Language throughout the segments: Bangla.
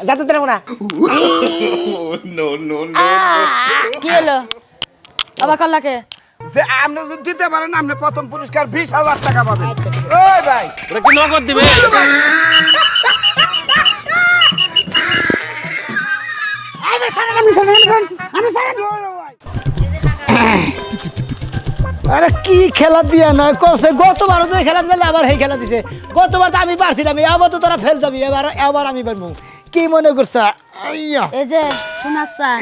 যাতে দেবো না। কি হলো আবার কল্লাকে? যে আপনি যদি দিতে পারেন আপনি প্রথম পুরস্কার 20,000 টাকা পাবেন। ওই ভাই ওরা কি নগদ দিবে? আরে কি খেলা দিয়া নয় কসে, গতবার তো খেলা দিলে আবার এই খেলা দিছে। গতবার তো আমি পারছিলাম, আবার তো তোরা ফেল যাবি, এবার আমি পারবো। কি মনে করছ? এই যে শোনাচ্ছান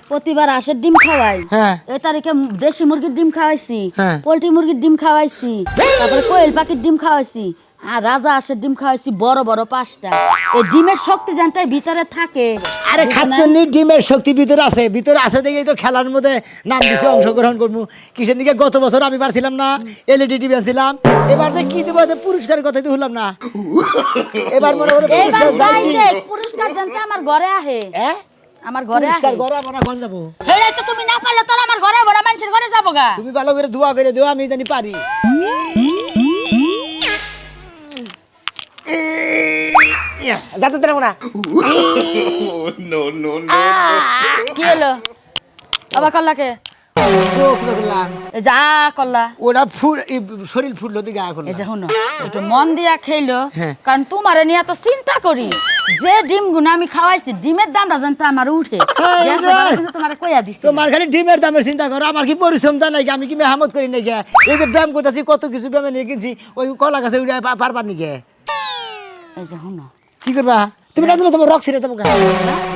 প্রতিবার হাঁসের ডিম খাওয়াই, হ্যাঁ। এই তারিখে দেশি মুরগির ডিম খাওয়াইছি, হ্যাঁ। পোল্ট্রি মুরগির ডিম খাওয়াইছি, তারপরে কোয়েল পাখির ডিম খাওয়াইছি, আর রাজা হাঁসের ডিম খাওয়াইছি বড় বড় 5টা। এই ডিমের শক্তি জানতে ভিতরে থাকে। আরে খাচ্ছনি ডিমের শক্তি ভিতরে আছে দেখেই তো খেলার মধ্যে নাম দিছে, অংশগ্রহণ করবো। কিসের দিকে গত বছর আমি পারছিলাম না, এলইডি টিভি আনছিলাম। এবার যে কি দেবো, পুরস্কারের কথা তো হলাম না। এবার মনে করে পুরস্কার যাইনি। পুরস্কার জানতে আমার ঘরে আহে, হ্যাঁ আমার ঘরে আহে। পুরস্কার ঘরে আমরা কোন যাবো? হেই তো তুমি না পারলে তোর আমার ঘরে বড় মানুষের ঘরে যাবো গা। তুমি ভালো করে দোয়া করে দিও, আমি জানি পারি। যাতে দেবো না। কি হলো আবার কল্লাকে? এই যা কল্লা, ওরা শরীর ফুটলো দিকে এখন। এই যে শুনো একটু মন দিয়া খেলো, হ্যাঁ। কারণ তোমারে নিয়ে তো চিন্তা করি। যে ডিম গুলো আমি খাওয়াইছি, ডিমের দামটা জানতো আমার উঠে তোমার কইয়া দিছি। তোমার খালি ডিমের দামের চিন্তা করো, আমার কি পরিশ্রম তা নাই? আমি কি মেহনত করি নাই? এই যে ব্যায়াম করতেছি, কত কিছু ব্যায়াম নিয়ে কিনছি, ওই কলা গাছে উড়ে পারবার নাকি? এই যে শুনো কি করবা তুমি? না দিলে তোমার রক ছিঁড়ে দেবো,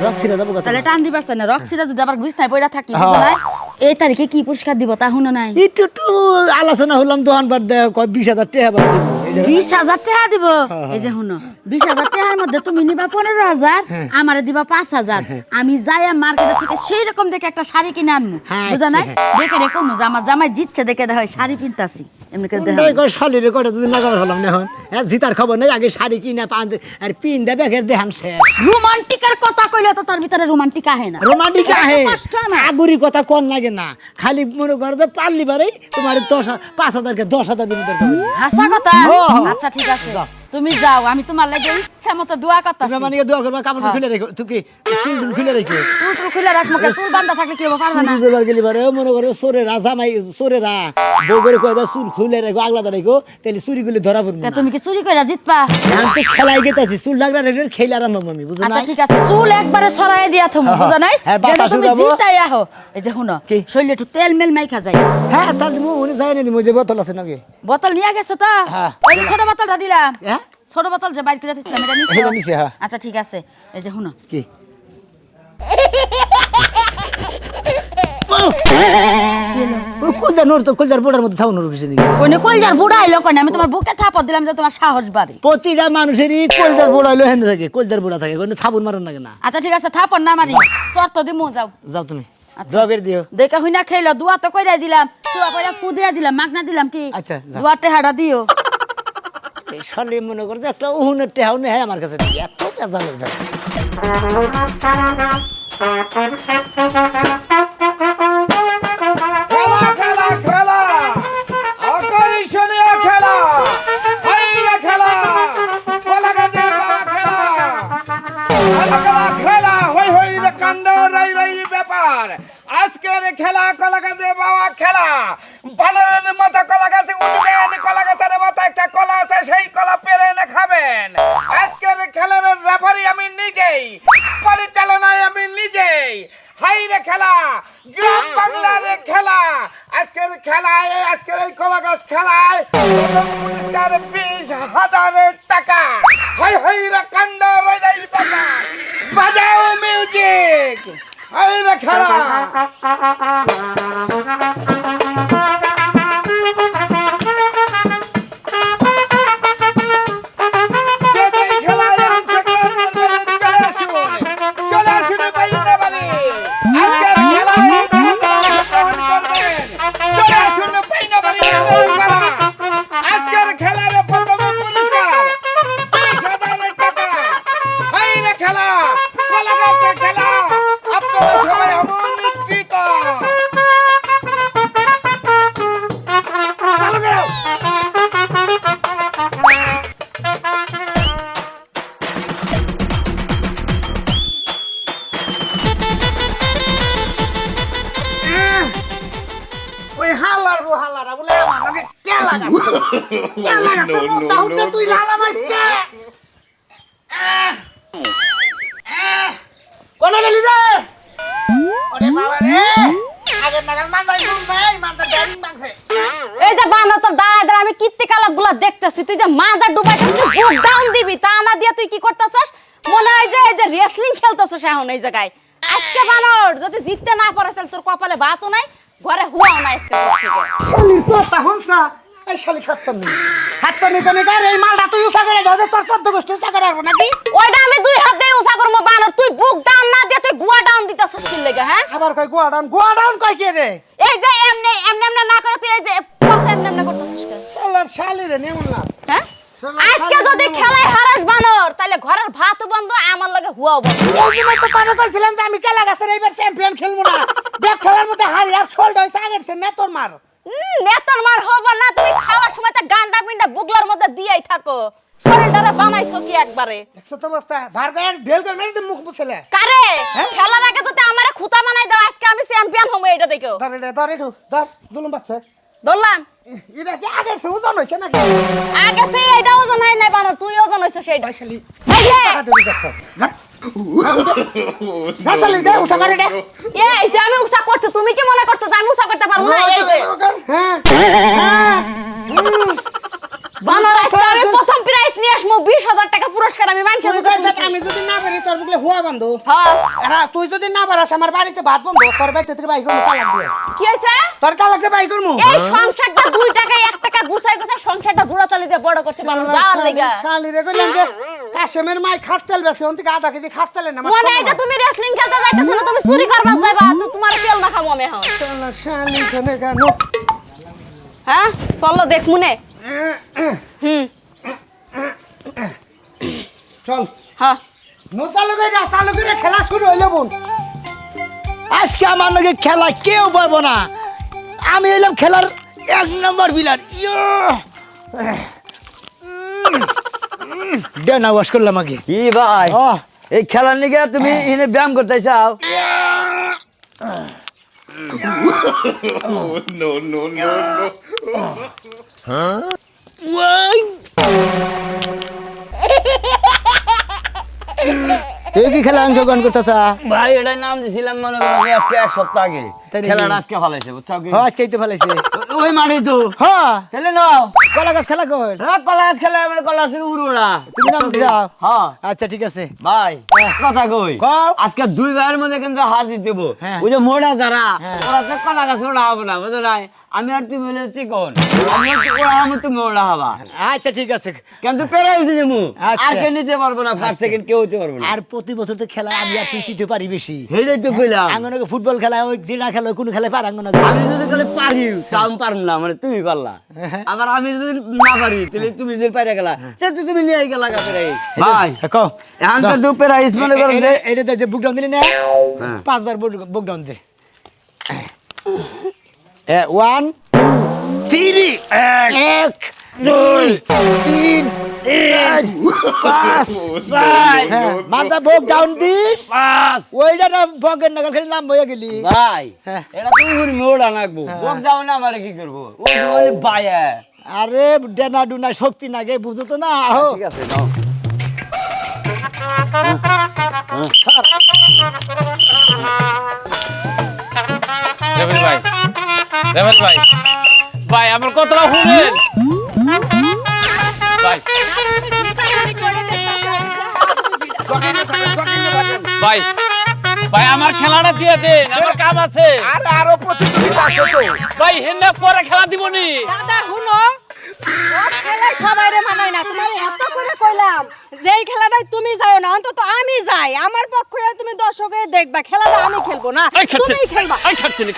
রক ছিঁড়ে দেবো। তাহলে টান দিবা না, রক্সিরা যদি আবার বিছনায় পড়া থাকি, এই তারিখে কি পুরস্কার দিব তা শুনো নাই? একটু আলোচনা হলাম, দোকান বার দেয় 20,000 টাকা বার দিব। 20,000 টাকা দিব। এই যে শুনো 20,000 টাকার মধ্যে তুমি নিবা 15,000, আমারে দিবা 5,000। আমি যাইয়া মার্কেটে থেকে সেই রকম দেখে একটা শাড়ি কিনে আনবো, বুঝা নাই? দেখে রেখো আমার জামাই জিতছে দেখে দেখা শাড়ি কিনতাছি, এমনি করে দেখা শাড়ি রেকর্ড যদি না করা হলাম না। এখন জিতার খবর নেই, আগে শাড়ি কিনা পান আর পিন দেবে দেখাম শেষ। রোমান্টিকের কথা কইলে তো তার ভিতরে রোমান্টিক আহে না। রোমান্টিক আহে, আগুরি কথা কোন লাগে না। খালি মনে করো যে পারলি বারেই তোমার 5,000 10,000 দিন দরকার। হাসা কথা। আচ্ছা ঠিক আছে, তুমি যাও, আমি তোমার লাগি ইচ্ছা মতো দোয়া করতাছি। তুমি মানে দোয়া করবা, কাপড় খুলে রেখো, তুই চুল খুলে রেখো। চুল খুলে রাখমু, চুল বাঁধা থাকলে কি হবে? পারবে না। চুল করবার গেলি বারে মনে করো সোরেরা জামাই সোরেরা বউ করে কয় দাও চুল খুলে রেখো, আগলাদা রেখো, তাহলে চুরিগুলি ধরা পড়বে না। তুমি কি চুরি কইরা জিতবা? আমি তো খেলাই গেতাছি, চুল লাগলা রেখে খেলে আরম্ভ আমি, বুঝো না? আচ্ছা ঠিক আছে, চুল একবারে ছড়াই দিয়া থমু, বুঝা নাই? হ্যাঁ, বাতাস তুমি উড়াবো। জিতাই আহো। এই যে শুনো, কি? শরীরে একটু তেল মেল মাইখা যায়। হ্যাঁ তাহলে উনি যাই না দিব, যে বোতল আছে নাকি? বোতল নিয়ে গেছো তো? হ্যাঁ। ওই যে ছোট বোতলটা দিলাম, হ্যাঁ ছোট বোতল যে বাইর করে দিছিলাম, এটা নিছো? এটা নিছি, হ্যাঁ। আচ্ছা ঠিক আছে, এই যে শুনো, কি কলজার নোর তো কলজার বোর্ডের মধ্যে থাকুন কিছু নেই। কোনে কলজার বুড়া আইলো কোনে? আমি তোমার বুকে থাপড় দিলাম যে তোমার সাহস বাড়ে। প্রতিটা মানুষেরই কলজার বোর্ড হইলো হেন থাকে, কলজার বোর্ডা থাকে, কোনো থাপুন মারুন লাগে না। আচ্ছা ঠিক আছে, থাপড় না মারি, তোর তো দিমু, যাও যাও তুমি জবের দিও। দেখা হইনা খেলো, দুয়া তো কইরাই দিলাম, তুয়া কইরা ফুদিয়া দিলাম, মাগনা দিলাম কি? আচ্ছা, যাও। দুয়া টেহাড়া দিও। এই শালি মনে করে যে একটা উহুনের টেহাও নেই আমার কাছে, এত পেঁচালের ব্যাপার। খেলা খেলা খেলা আকর্ষণীয় খেলা, হাইরা খেলা, কলাগাছি খেলা, খেলা খেলা খেলা, হই হই রে কাণ্ড, রাই রাই ব্যাপার। আজকের খেলা কলাগাছি বাবা খেলা। বানরের মতো কলাগাছে উঠবেন, কলাগাছের মতো একটা কলা আছে, সেই কলা পেরে এনে খাবেন। আজকের খেলার রেফারি আমি নিজেই, পরিচালনায় আমি নিজেই। হাইরে খেলা, গ্রাম বাংলার খেলা। আজকের খেলায়, আজকের এই কলা গাছ খেলায় পুরস্কার 20,000 টাকা। হাই হাইরা কাণ্ড, রাই ব্যাপার। বাজাও মিউজিক, হাইরে খেলা। আজকের খেলার প্রথম পুরস্কার 20,000 টাকা। হাইরে খেলা, কলাগাছের খেলা, আপনারা সবাই আমন্ত্রিত। বলে আমাকে কে লাগাছে কে লাগাছে মুতা হতে তুই লালামাইছকে কোনে গেলি রে ওরে বাবা রে আগে নাগাল মানদাই ঘুম নাই মানদা ড্যারিং মাংসে এই যে বানা তোর দাঁড়া আমি কীর্তি কালাপগুলা দেখতেছি তুই যে মাজা ডুবাইতেছিস তুই বুক ডাউন দিবি তা না দিয়া তুই কি করতেছস মনে হয় যে এই যে রেসলিং খেলতেছস এখন এই জায়গায় আজকে বানর যদি জিততে না পারস তাহলে তোর কপালে ভাতও নাই ঘরে হুয়াও নাই আজকে শালির কথা হনসা এই শালি খাত্তানি কোনে গার এই মালটা তুই উসা করে দাও তোর 14 গোষ্ঠী উসা করে আসবো নাকি ওইটা আমি দুই হাত দিয়ে উসা করবো বানর তুই বুক ডাউন না দিয়া তুই গুয়া ডাউন দিতেছস কি লাগা হ্যাঁ আবার কই গোয়া ডাউন কই কে রে এই যে এমনি এমনি না করে তুই এই যে পাশে এমনি করতেছস কে শালার শালি রে নেমন না হ্যাঁ আজকে যদি খেলায় হারাস বানর তাহলে ঘরের ভাত বন্ধ আমার লগে হুয়াও বন্ধ ওই দিন তো পারে কইছিলাম যে আমি খেলা গাছের এইবার চ্যাম্পিয়ন খেলবো না ব্যাক খেলার মধ্যে হারি আর শোল্ড হইছে আগেরছে না তোর মার নেতর মার হবো না তুমি খাওয়ার সময় তো গান্ডা পিন্ডা বুগলার মধ্যে দিয়েই থাকো শরীরটারে বানাইছো কি একবারে দেখছো তো অবস্থা ভার গায় ঢেল করে মেরে মুখ বুঝলে কারে খেলার আগে যদি আমারে খুঁতা বানাই দাও আজকে আমি চ্যাম্পিয়ন হবো এটা দেখো ধর এটু ধর জুলুম বাচ্চা ধরলাম এটা কি আগেরছে ওজন হইছে নাকি আগে সে এটা ওজন হয় নাই বানর তুই ওজন হইছো সেইটা শালি এই যে টাকা দিবি দেখছো না শালি দে উসা করে দে এই যে আমি উসা করতে তুমি কি মনে করছো যে আমি উসা করতে পারবো না এই যে হ্যাঁ বানর আজকে আমি প্রথম প্রাইজ নিয়ে আসবো 20000 টাকা পুরস্কার আমি মানছি তুই কইছ আমি যদি না পারি তোর বুকলে হুয়া বান্ধু হ্যাঁ এরা তুই যদি না পারাস আমার বাড়িতে ভাত বন্ধ তোর বাড়িতে থেকে বাই করবো তালাক দিয়ে কি হইছে তোর তালাক দিয়ে বাই করবো এই সংসারটা 2 টাকায় 1 টাকা গুছাই গুছাই সংসারটা জোড়াতালি দিয়ে বড় করছে বানর যাওয়ার লাগা শালি রে কইলাম যে কাশেমের মাই খাস্তেল বেছে অন্তি আধা কেজি খাস্তেলে না মনে হয় যে তুমি রেসলিং খেলতে যাইতেছো না তুমি চুরি করবা যাইবা তো তোমার তেল না খামো আমি এখন শালি কোনে কেন হ্যাঁ চলো দেখ মুনে হুম চল হ্যাঁ নো চালু করে খেলা শুরু হইলো বোন আজকে আমার লগে খেলা কেউ পারবো না আমি হইলাম খেলার 1 নম্বর বিলার ডেনা ওয়াশ করলাম আগে কি ভাই এই খেলার নিকে তুমি এনে ব্যায়াম করতে চাও No, no, no, no. এই কি খেলা অংশগ্রহণ করতেছা ভাই এটাই নাম দিছিলাম মনে করো যে আজকে 1 সপ্তাহ আগে তাই নাকি? খেলাটা আজকে ফলাইছে বুঝছো কি আজকেই তো ফেলাইছে ওই মাঠে তো হ্যাঁ খেলে নাও কলা গাছ খেলা কই কলাস খেলা মানে কলাসের উড়োড়া তুমি নাম দিছাও হ্যাঁ আচ্ছা ঠিক আছে ভাই কথা কই কও। আজকে 2 ভাইয়ের মধ্যে কিন্তু হার দিতে দেবো হ্যাঁ। ওই যে মোড়া যারা হ্যাঁ। ওরা তো কলা গাছ ওড়া হবে না বুঝো নাই আমি আর তুমি হলে চিকন আমি ওড়া আমি তুমি ওড়া হবা আচ্ছা ঠিক আছে কিন্তু পেরাইছি নিমু আচ্ছা। আর কে নিতে পারবো না ফার্স্ট সেকেন্ড কেউ হতে পারবো না আর প্রতি বছর তো খেলা আমি আর তুই দিতে পারি বেশি হেডেই তো কইলাম আঙ্গনকে ফুটবল খেলা ওই দিনা খেলা কোনো খেলা পার আঙ্গন আমি যদি খালি পারি তাও আমি পারলাম না মানে তুমি পারলা আবার আমি যদি না পারি তাহলে তুমি যদি পারে গেলা তাহলে তুমি নিয়ে গেলা গা পেরাই ভাই কও এখন তো দু পেরাইস মনে করো যে এটা যে বুক ডাউন দিলি না হ্যাঁ। 5 বার বুক ডাউন দে 1 3 1 2 3 5 মাথা বুক ডাউন দিস পাস ওইটা না বগের নাগাল খালি নাম বইয়া গেলি ভাই হ্যাঁ। এটা তুমি ঘুরি মোড়া নাকবো বক দাও না আমারে কি করবো ও বলে বায়া আরে ডেনা ডুনা শক্তি নাগে বুঝো তো না আহো ঠিক আছে নাও রেবেল ভাই রেবেল ভাই ভাই আমার কথাটা শুনেন ভাই ভাই ভাই আমার খেলাটা দিয়ে দেন আমার কাম আছে আরে আরো প্রতিযোগিতা আছে তো ভাই হেন্না পরে খেলা দিবনি দাদা শুনো ও খেলা সবাইরে মানায় না তোমার এত করে কইলাম যেই খেলাটাই তুমি যাও না অন্তত আমি যাই আমার পক্ষে তুমি দর্শকে দেখবা খেলাটা আমি খেলবো না তুমি খেলবা এই খাচ্ছিনি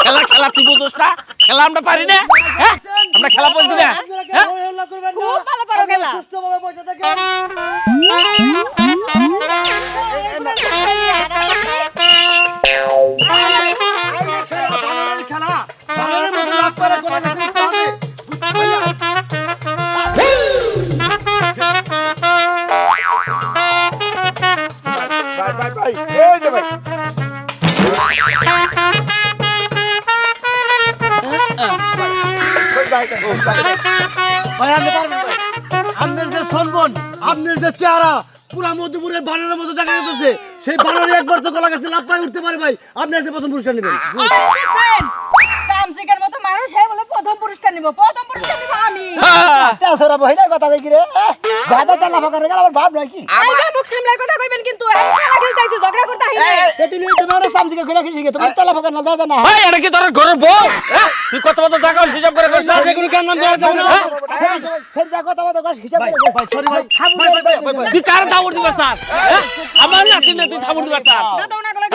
খেলা খেলা তুই বুঝছ না খেলা আমরা পারি না হ্যাঁ আমরা খেলা বলছি না হ্যাঁ খুব ভালো পারো খেলা ভাই এই যে ভাই ভাই আপনি পারবেন ভাই। আপনার যে সলবন আপনার যে চেহারা পুরা মধ্যপুরের বানরের মতো দেখা যাচ্ছে সেই বানরে একবার তো গলা গাছে লাফ পায়ে উঠতে পারে ভাই আপনি এসে প্রথম পুরস্কার নেবেন সামসিকের মতো মানুষ হে বলে প্রথম পুরস্কার নিব প্রথম পুরস্কার নিব আমি তেল সরা বহিলা কথা দেখি রে দাদা তেল লাফা করে গেল আমার ভাব নয় কি আইগা মুখ সামলাই কথা কইবেন কিন্তু খেলা খেলতে আইছে ঝগড়া করতে আইছে তে তুমি তোমার সামসিকে খুলে খুশি তোমার তেল লাফা করে না দাদা না ভাই এটা কি তোর ঘরের বউ তুই কত বড় টাকা হিসাব করে কইছ এগুলো কেন নাম দেওয়া যাবে না সেই যা কথা কথা হিসাব করে ভাই সরি ভাই ভাই তুই কার থাবড় দিবার চাস আমার নাতি না তুই থাবড় দিবার চাস দাদা ওনা গলা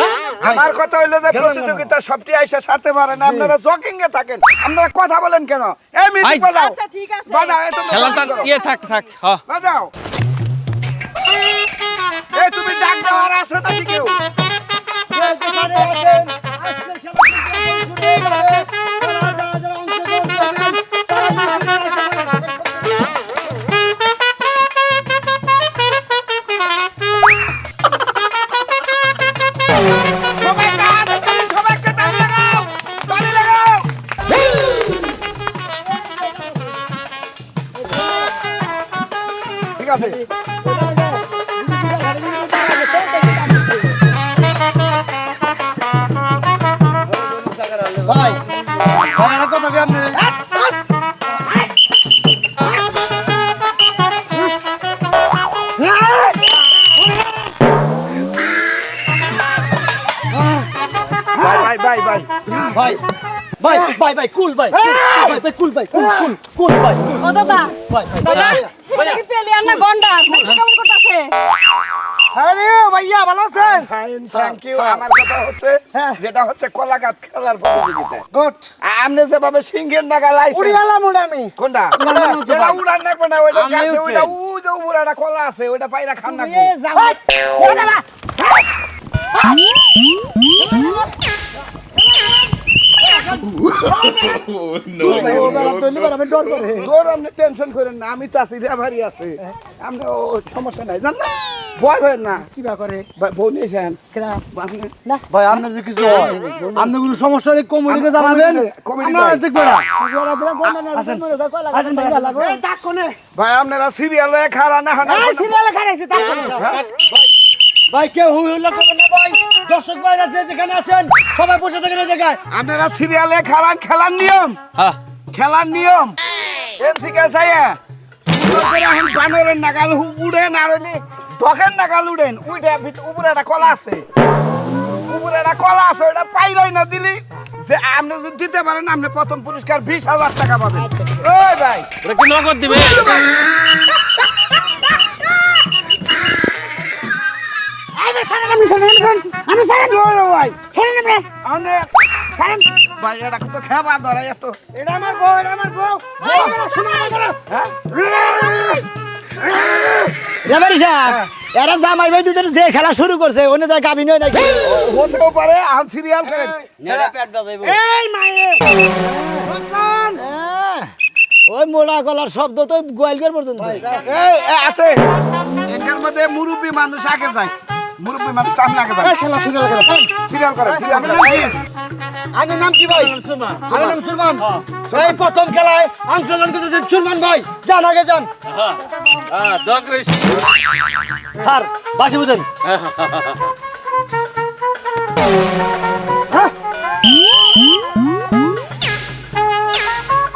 আমার কথা হইলো যে প্রতিযোগিতা সবটি আইসা সারতে পারে না আপনারা জকিং এ থাকেন আপনারা কথা বলেন কেন এই মিউজিক ভাই। বাজাও আচ্ছা ঠিক আছে বাজাও এই তুমি খেলাটা ইয়ে থাক থাক হ্যাঁ বাজাও এই তুমি ডাক দাও আর আসো নাকি কেউ সবাই তাড়াতাড়ি, সবাই একটা তালি লাগাও, তালি লাগাও। ঠিক আছে ভাই ভাই একটা কথা কি আপনি ভাই ভাই ভাই ভাই ভাই ভাই ভাই কুল ভাই ভাই কুল ভাই কুল কুল কুল ভাই ও দাদা ভাই দাদা এটা কি পেলিয়ান না গন্ডা দেখো কেমন করতেছে আরে ভাইয়া ভালো আছেন থ্যাংক ইউ আমার কথা হচ্ছে যেটা হচ্ছে কলাগাত খেলার প্রতিযোগিতা গুড আপনি যেভাবে সিংহের নাগা লাইছেন উড়ি গেলাম আমি কোনটা এটা উড়ান না কোনটা ওইটা গাছে ওইটা ও যে উপরে একটা কলা আছে ওইটা পাইরা খান না টেনশন করেন না আমি তো আছি রেভারি আছে আপনি সমস্যা নাই জান না ভয় ভয় না কি বা করে বউ নিয়েছেন না ভাই আপনার যে কিছু হয় আপনি কোনো সমস্যা হলে কমিটিকে জানাবেন আমরা দেখবো না ভাই আপনারা সিরিয়ালে খারা না হয় সিরিয়ালে খারাইছে তা করে ভাই কেউ হুই হুল্লা করবেন না ভাই দর্শক ভাইরা যে যেখানে আছেন সবাই বসে থাকেন ওই জায়গায় আপনারা সিরিয়ালে খারান খেলার নিয়ম হ্যাঁ খেলার নিয়ম এর থেকে চাইয়া এখন বানরের নাগাল উড়েন আর হইলে দখের নাগাল উড়েন উইটা উপরে একটা কলা আছে উপরে একটা কলা আছে ওটা পাইরাই না দিলি যে আপনি যদি দিতে পারেন আপনি প্রথম পুরস্কার 20,000 টাকা পাবেন ওই ভাই এটা কি নগদ দিবে আমি সারেন ভাই সারেন ভাই এটা তো খেবা ধরে এত এটা আমার বউ শোনা হ্যাঁ রেবারি সাহেব এরা জামাই ভাই দুজন যে খেলা শুরু করছে অন্য জায়গায় গাবিন হয় নাকি হতেও পারে আম সিরিয়াল করেন নেড়ে পেট বাজাইবো এই মায়ে শুনছেন ওই মোড়া গলার শব্দ তো গোয়ালঘর পর্যন্ত এই আছে এখান মধ্যে মুরব্বী মানুষ আগে যায় মুরব্বী মানুষ সামনে আগে যায় শালা সিরিয়াল করে সিরিয়াল করে আগে নাম কি ভাই আমার নাম সুলমান এই প্রথম খেলায় অংশগ্রহণ করতেছে সুলমান ভাই যান আগে যান হ্যাঁ দগ্রেশ স্যার বাসি বুঝেন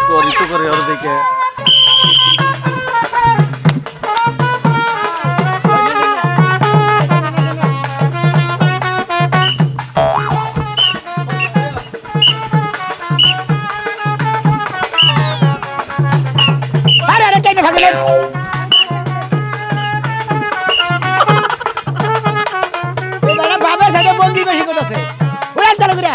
তোরই তো করে ওর দেখে আরে আরে টেনে ভাগলে এবারে বাবার সাথে বন্দি বেশি করতেছে উড়ান চালু করে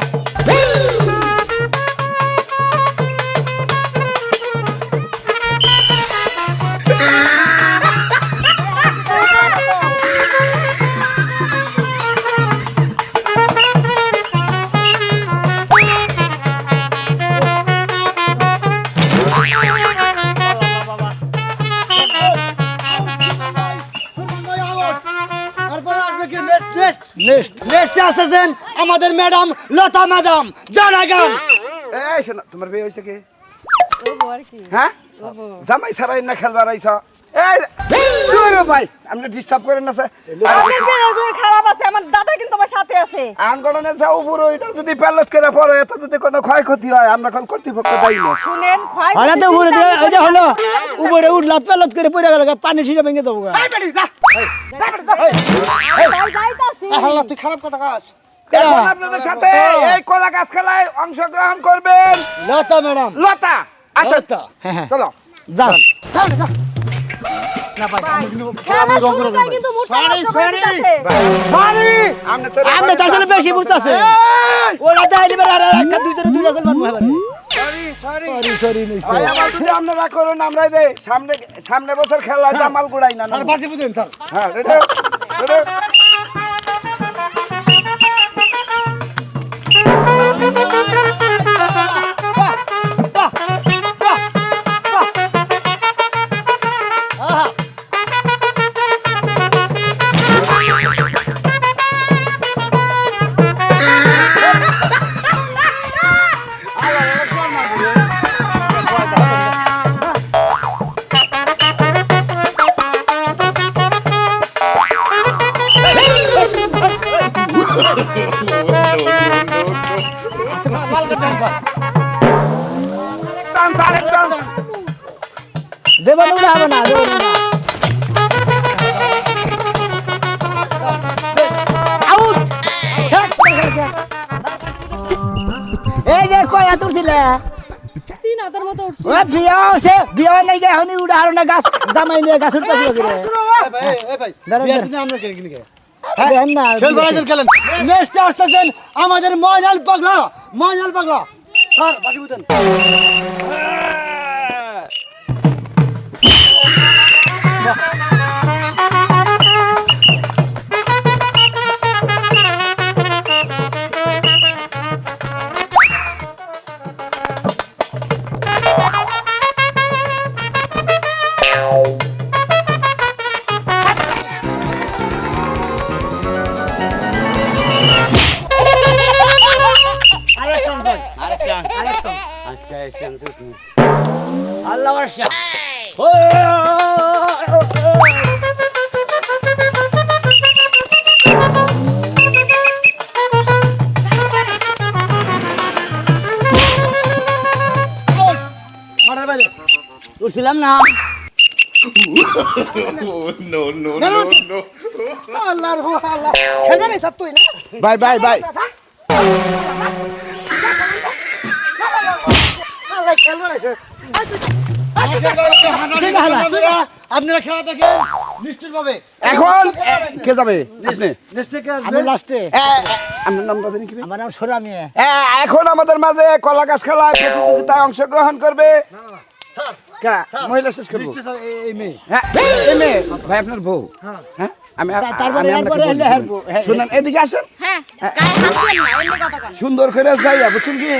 নেক্সট আসতেছেন আমাদের ম্যাডাম লতা ম্যাডাম জানাগান এই শোনো তোমার বিয়ে হয়েছে কি হ্যাঁ জামাই সারাই না খেলবার আইছ এই শুনো ভাই আপনি ডিস্টার্ব করেন না স্যার আমাদের বেলাগুলো খারাপ আছে আমার দাদা কিন্তু আমার সাথে আছে আন্দোলনের যাও পুরো এটা যদি প্যালেস করে পড়ে এত যদি কোনো ক্ষয়ক্ষতি হয় আমরা কোন কর্তৃপক্ষ দায়ী না শুনেন ক্ষয় আরে তো উপরে দিয়ে ওই যে হলো উপরে উঠলা পেলত করে পড়ে গেল পানি ছিটা ভেঙে দেবো গা। এই বেটি যা যাইতাছি হাল্লা তুই খারাপ কথা কাজ এখন আপনাদের সাথে এই কলা গাছ খেলায় অংশগ্রহণ করবেন লতা ম্যাডাম লতা আসো লতা। হ্যাঁ। চলো যান খেলা শুরু করে কিন্তু মোটা সরি আপনি তো আপনি তো আসলে বেশি বুঝতাছে ওরা দাই দিবে আর একটা দুই দুই লাখ মারবো এবারে সরি সরি নিছে ভাই আমার যদি আপনারা করুন আমরাই দেই সামনে সামনে বছর খেলা জামাল গুড়াই না আর পাশে বুঝেন স্যার হ্যাঁ রেডি রেডি টান টান টান দেবানো না হবে না দেবানো না আউট এই যে কয়া তুলছিলে তিন হাতের মতো উঠছে ও বিয়া আছে বিয়া নাই গে হনি উড়া হারনা গাছ জামাই নিয়ে গাছ উঠতে দিল রে এই ভাই দাঁড়ান, বিয়ার দাঁড়ান। দিনে আমরা খেলি কিনে দেন না খেল করাইছেন খেলেন নেক্সট আসতেছেন আমাদের ময়নাল পাগলা স্যার বাসি বুঝেন আল্লাহ বর্ষা মাঠের বাইরে উঠছিলাম না আল্লাহর আল্লাহ খেলবে না স্যার তুই না ভাই ভাই ভাই আল্লাহ খেলবে না আপনারা খেলা দেখেন নিশ্চিত ভাবে এখন কে যাবে আপনি নেক্সট কে আমি আসবে লাস্টে আপনার নামটা জানি কি ভাই? আমার নাম সোরামি এখন আমাদের মাঝে কলা গাছ খেলায় প্রতিযোগিতায় অংশগ্রহণ করবে স্যার কারা? মহিলা শেষ করবো নিশ্চিত স্যার এই মেয়ে হ্যাঁ এই মেয়ে, ভাই আপনার বউ হ্যাঁ আমি তারপরে আমি এরপরে আপনাকে হলে বলবো। হারবো। হ্যাঁ, শুনুন এদিকে আসুন হ্যাঁ গায়ে হাত দিয়েন না এমনি কথা কন সুন্দর করে যাইয়া বুঝছেন কি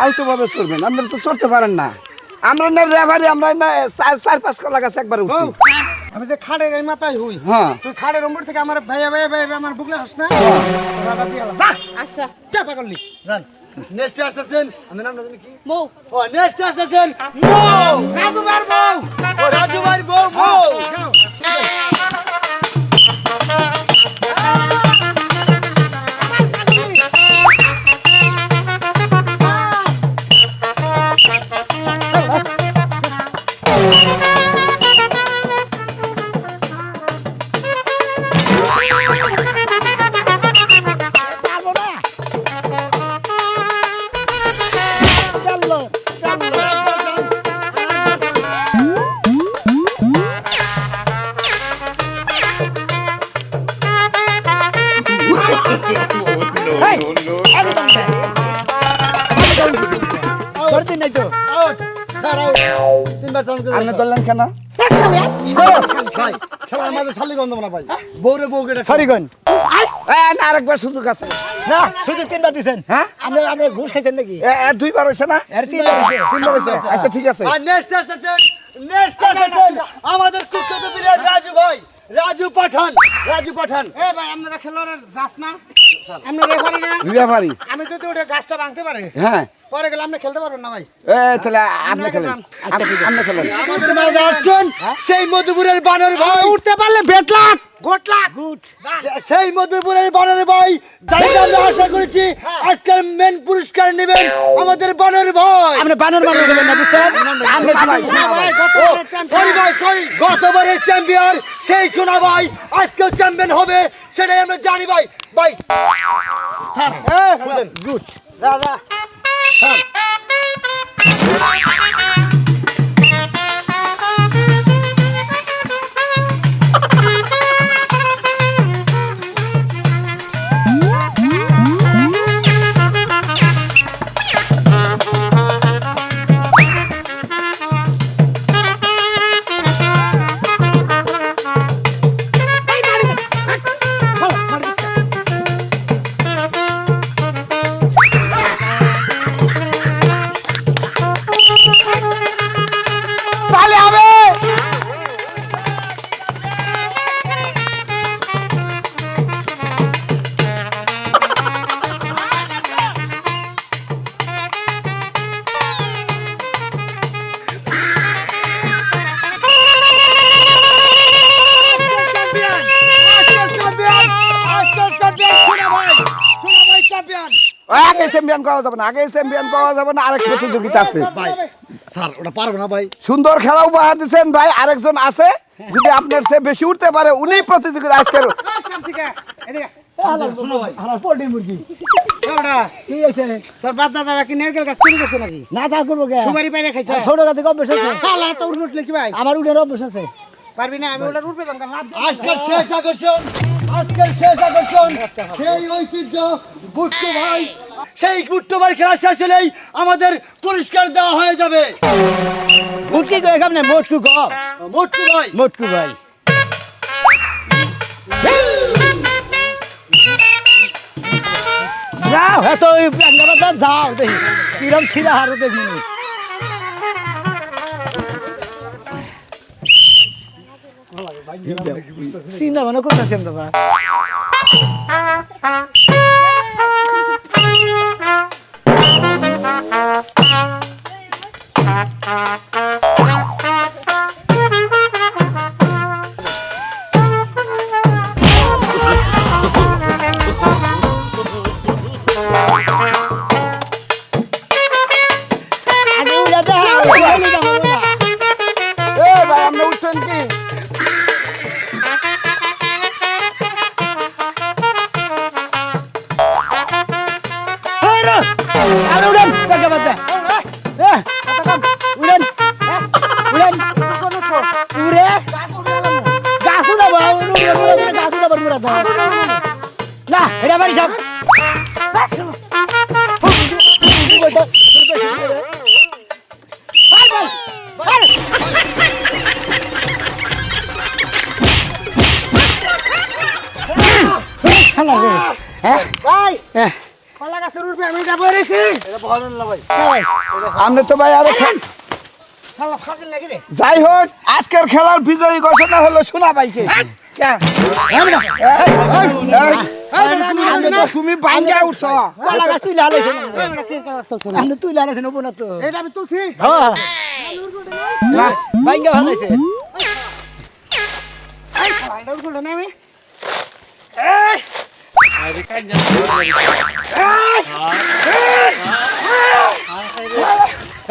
আলতো ভাবে চলবেন আপনারা তো চড়তে পারেন না আমরা না রেভারি আমরা না চার পাঁচ কলা গাছ একবার উঠছি আমি যে খাড়ের এই মাথায় হই হ্যাঁ তুই খাড়ের নম্বর থেকে আমার ভাইয়া আমার বুকলে হাস না আচ্ছা চাপা করলি জান নেক্সট আসতেছেন আমি নামটা জানি কি মৌ ও নেক্সট আসতেছেন মৌ রাজু বার বউ ও রাজু বার বউ মৌ করতে নাই তো আউট স্যার আউট তিনবার চান্স করে আপনি করলেন কেন ভাই খেলার মাঝে শালি গন্ধ না ভাই বউরে বউ কেটে সরি গন না আরেকবার সুযোগ আছে না শুধু তিনবার দিছেন হ্যাঁ আপনি আপনি ঘুষ খাইছেন নাকি দুইবার হয়েছে না এর তিনবার হইছে। তিনবার হয়েছে আচ্ছা ঠিক আছে আর নেক্সট আসতেছেন আমাদের কুখ্যাত প্লেয়ার রাজু ভাই রাজু পাঠান এ ভাই আপনারা খেলোয়াড়ের যাস না আমি রেফারি না রেফারি আমি যদি ওটা গাছটা ভাঙতে পারে হ্যাঁ পরে গেলে আপনি খেলতে পারবেন না ভাই তাহলে আপনি খেলেন আপনি খেলেন আমাদের মাঝে আসছেন সেই মধুপুরের বানর ভাই উঠতে পারলে বেট লাখ গোট লাখ গুড সেই মধুপুরের বানর ভাই যাইতে আমরা আশা করেছি আজকের মেন পুরস্কার নেবেন আমাদের বানর ভাই আপনি বানর বানর দেবেন না বুঝছেন আপনি গতবারের চ্যাম্পিয়ন সেই সোনা ভাই আজকেও চ্যাম্পিয়ন হবে সেটাই আমরা জানি ভাই ভাই স্যার গুড দাদা তাহলে হবে আগে চ্যাম্পিয়ন করা যাবে না আগে চ্যাম্পিয়ন করা যাবে না আরেক প্রতিযোগিতা আছে স্যার ওটা পারবো না ভাই সুন্দর খেলা উপহার দিচ্ছেন ভাই আরেকজন আছে যদি আপনার চেয়ে বেশি উঠতে পারে উনি প্রতিযোগিতা আজকের আমার পোল্ট্রি মুরগি কি আছে তোর বাপ দাদারা কি নারকেল গাছ চুরি করছে নাকি না তা করবো কে সুপারি পাইরে খাইছে ছোট গাছে অভ্যাস আছে কালা তো উঠলে কি ভাই আমার উঠে অভ্যাস আছে পারবি না আমি ওটা উঠবে লাভ আজকের শেষ আকর্ষণ সেই ঐতিহ্য বুট্টু ভাই সেই বুট্টু ভাই খেলা শেষ হলেই আমাদের পুরস্কার দেওয়া হয়ে যাবে মুটকি কয়ে কাম না মোটকু কম মুট্টু ভাই মোটকু ভাই যাও এত প্যাঙ্গাবাদ যাও দেখি কিরম ছিঁড়া হারো দেখি চিন্তা ভাবনা করতেছেন বাবা আগে উড়া দে এ ভাই আপনি উঠছেন কি আরে উড়েন প্যাঙ্গাবাদ দে উড়েন উড়েন উড়ে গাছ উড়াবো গাছ উড়াবার মুরা দাও না এটা বাড়ি সব ভাই কলা গাছের উঠবে আমি যাবো রেছি এটা বলেন না ভাই আপনি তো ভাই আরো শালা ফাজিল লাগি রে যাই হোক আজকের খেলার বিজয়ী ঘোষণা হলো সোনা ভাইকে তুমি বাঙ্গা উঠছ কলা গাছ তুই লাগাইছেন আপনি তুই লাগাইছেন ওপো না তো এটা আমি তুলছি হ্যাঁ বাইঙ্গা ভালো হয়েছে এই শালা এটা উঠলো না আমি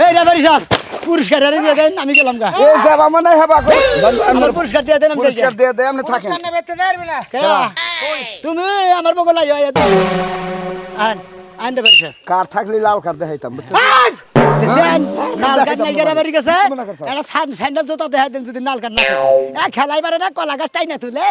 এই রাবারি সাহেব পুরস্কার আরে দিয়ে দেন আমি গেলাম গা এ যাবা মনে হবা আমার পুরস্কার দিয়ে দেন আমি যাই পুরস্কার দিয়ে দেয় আপনি থাকেন কান্না বেতে দেরবি না তুমি আমার বগল আইয়া আন আনতে পারিস কার থাকলে লাল কার দেখাইতাম দেন নাল কাট নাই রাবারি গেছে এটা স্যান্ডেল জুতা দেখা দেন যদি নাল কাট না খেলাই পারে না কলা গাছ টাই না তুলে